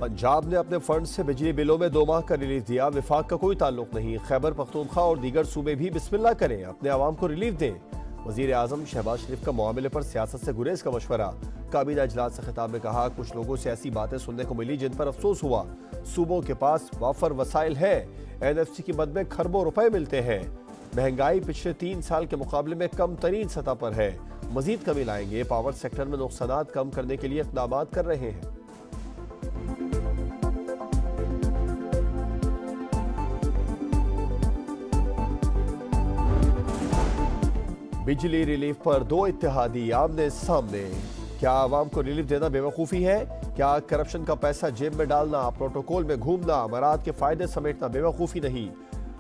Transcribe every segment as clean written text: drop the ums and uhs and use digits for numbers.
पंजाब ने अपने फंड से बिजली बिलों में 2 माह का रिलीफ दिया। विफाक का कोई ताल्लुक नहीं। खैबर पख्तूनख्वा और दीगर सूबे भी बिस्मिल्लाह करें, अपने आवाम को रिलीफ दें। वजीर आजम शहबाज शरीफ का मामले पर सियासत से गुरेज का मशवरा। काबीना इजलास से खिताब में कहा, कुछ लोगों से ऐसी बातें सुनने को मिली जिन पर अफसोस हुआ। सूबों के पास वाफर वसाइल है। NFC की मद में खरबों रुपए मिलते हैं। महंगाई पिछले 3 साल के मुकाबले में कम तरीन सतह पर है। मजीद कमी लाएंगे। पावर सेक्टर में नुकसानात कम करने के लिए इक़दाम कर रहे हैं। बिजली रिलीफ पर 2 इत्तेहादी आमने सामने। क्या आवाम को रिलीफ देना बेवकूफ़ी है? क्या करप्शन का पैसा जेब में डालना, प्रोटोकॉल में घूमना, अमारात के फायदे समेटना बेवकूफ़ी नहीं?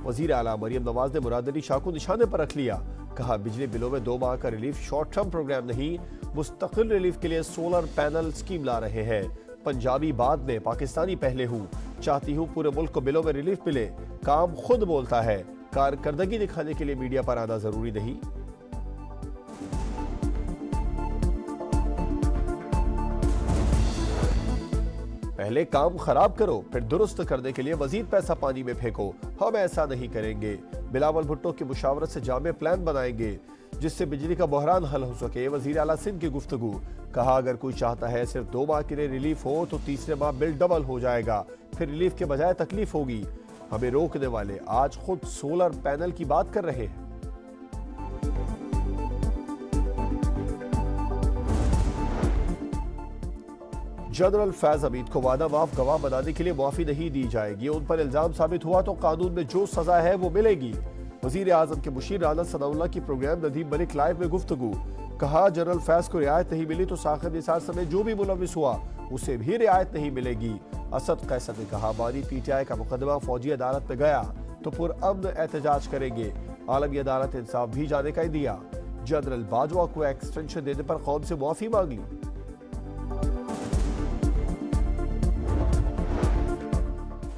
वज़ीर आला मरियम नवाज ने मुराद अली शाह को निशाने पर रख लिया। कहा, बिजली बिलों में 2 माह का रिलीफ शॉर्ट टर्म प्रोग्राम नहीं, मुस्तकिल रिलीफ के लिए सोलर पैनल स्कीम ला रहे हैं। पंजाबी बाद में, पाकिस्तानी पहले हूँ। चाहती हूँ पूरे मुल्क को बिलों में रिलीफ मिले। काम खुद बोलता है। कारकर्दगी दिखाने के लिए मीडिया पर आना जरूरी नहीं। पहले काम खराब करो, फिर दुरुस्त करने के लिए मजीद पैसा पानी में फेंको। हम ऐसा नहीं करेंगे। बिलावल भुट्टो की मुशावरत से जामे प्लान बनाएंगे जिससे बिजली का बहरान हल हो सके। वजीर आला सिंध की गुफ्तगू। कहा, अगर कोई चाहता है सिर्फ 2 माह के लिए रिलीफ हो तो तीसरे माह बिल डबल हो जाएगा, फिर रिलीफ के बजाय तकलीफ होगी। हमें रोकने वाले आज खुद सोलर पैनल की बात कर रहे हैं। जनरल फैज हमीद को वादा माफ गवाह बनाने के लिए मुआफी नहीं दी जाएगी। उन पर इल्जाम साबित हुआ तो कानून में जो सजा है वो मिलेगी। वजीर आजम के मुशीर राना सनाउल्लाह की प्रोग्राम नदीम मलिक लाइव में गुफ्तगू। कहा, जनरल फैज को रियायत नहीं मिली तो साकिब निसार समेत जो भी मुलविस हुआ उसे भी रियायत नहीं मिलेगी। असद कैसर ने कहा, बानी PTI का मुकदमा फौजी अदालत में गया तो पुरअमन एहतजाज करेंगे। आलमी अदालत इंसाफ भी जाने का ही दिया। जनरल बाजवा को एक्सटेंशन देने पर कौम से मुआफी मांग ली।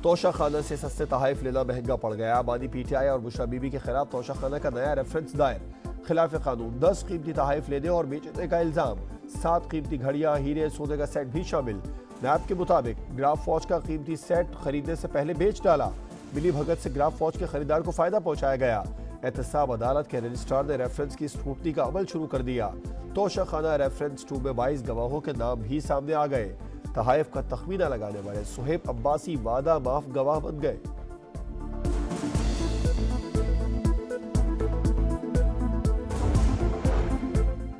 तोशा खाना से सस्ते तहाइफ लेना महंगा पड़ गया। बानी PTI और बुशरा बीबी के खिलाफ तोशा खाना का नया रेफरेंस दायर। खिलाफ कानून 10 कीमती तहाइफ लेने और बेचने का इल्जाम। 7 कीमती घड़ियां, हीरे, सोने का सेट भी शामिल। नैब के मुताबिक ग्राफ वॉच का कीमती सेट खरीदने से पहले बेच डाला। मिली भगत से ग्राफ वॉच के खरीदार को फायदा पहुंचाया गया। एहतसाब अदालत के रजिस्ट्रार ने रेफरेंस की स्क्रूटनी का अमल शुरू कर दिया। तोशा खाना रेफरेंस 2 में 22 गवाहों के नाम भी सामने आ गए। तहाइफ का तखमीना लगाने वाले सुहेब अब्बासी वादा माफ गवाह बन गए।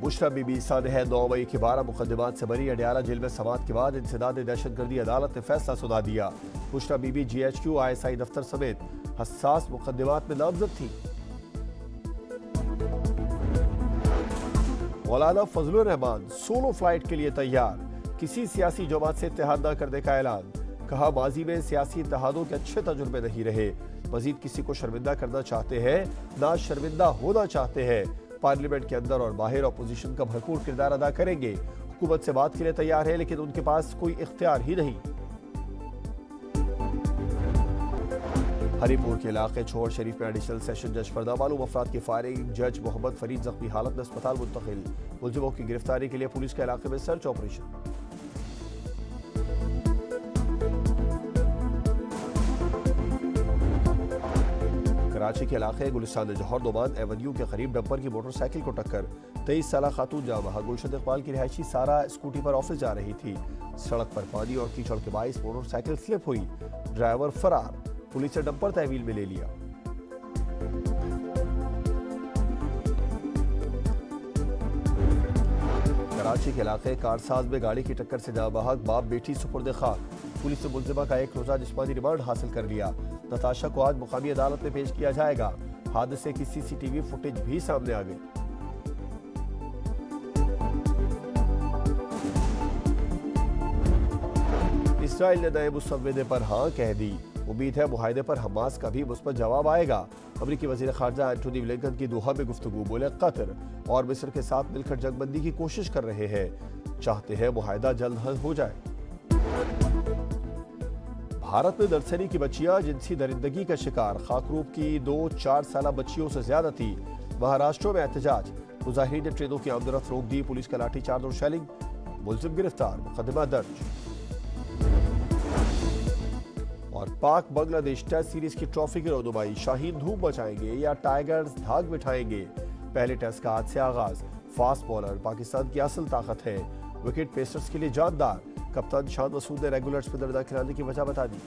बुशरा बीबी सानह 9 मई के 12 मुकदमात से बरी। अडियाला जेल में समाअत के बाद इंसदाद दहशतगर्दी अदालत ने फैसला सुना दिया। बुशरा बीबी GHQ ISI दफ्तर समेत हसास मुकदमात में नामजद थी। मौलाना फजलुर रहमान सोलो फ्लाइट के लिए तैयार। किसी सियासी जमात से इत्तेहाद न करने का ऐलान। कहा, माजी में सियासी इत्तेहादों के अच्छे तजुर्बे नहीं रहे। मजीद किसी को शर्मिंदा करना चाहते हैं, ना शर्मिंदा होना चाहते हैं। पार्लियामेंट के अंदर और बाहर अपोजिशन का भरपूर किरदार अदा करेंगे। हुकूमत से बात के लिए तैयार है लेकिन उनके पास कोई इख्तियार ही नहीं। हरीपुर के इलाके छोड़ शरीफ में एडिशनल सेशन जज पर नामालूम अफराद की फायरिंग। जज मोहम्मद फरीद जख्मी हालत में अस्पताल मुंतकिल। मुलजिमों की गिरफ्तारी के लिए पुलिस के इलाके में सर्च ऑपरेशन। कराची के इलाके गुलिस्तान जौहर दोमान एवेन्यू के करीब डंपर की मोटरसाइकिल को टक्कर। 23 साल खातून जाँ गुलशन इकबाल की रिहायशी सारा स्कूटी पर ऑफिस जा रही थी। सड़क पर पानी और कीचड़ के बाइस मोटरसाइकिल स्लिप हुई। ड्राइवर फरार। पुलिस ने डंपर तहवील में ले लिया। कराची के इलाके कारसाज में गाड़ी की टक्कर से जाँ बाप बेटी सुपुर्द खाक। पुलिस ने मुलजिमा का 1 रोजा जिस्मानी रिमांड हासिल कर लिया। नताशा को आज मुकामी अदालत में पेश किया जाएगा। हादसे की CCTV फुटेज भी सामने आ गई। इसराइल ने नए मुसव्विदे पर हाँ कह दी। उम्मीद है मुआहदे पर हमास का भी मुस्बत जवाब आएगा। अमरीकी वजीर खारजा एंटोनी ब्लिंकन की दोहा में गुफ्तगू। बोले, कतर और मिस्र के साथ मिलकर जंगबंदी की कोशिश कर रहे हैं। चाहते हैं मुआहदा जल्द हल हो जाए। भारत में नर्सरी की बच्चियां जिनसी दरिंदगी का शिकार। खाकरूब की 2-4 साल बच्चियों से ज्यादा थी। महाराष्ट्र में एहतजाज। मुजाहिरीन ने ट्रेनों की आमदरफ्त रोक दी। पुलिस का लाठीचार्ज और शेलिंग। मुलजिम गिरफ्तार। मुकदमा दर्ज। और पाक बांग्लादेश टेस्ट सीरीज की ट्रॉफी की रौनुमाई, शाहीन धूम मचाएंगे या टाइगर्स धाक बिठाएंगे। पहले टेस्ट का आज से आगाज। फास्ट बॉलर पाकिस्तान की असल ताकत है, विकेट पेसर्स के लिए जानदार। कप्तान शान मसूद ने रेगुलर स्पिनर न खिलाने की वजह बता दी।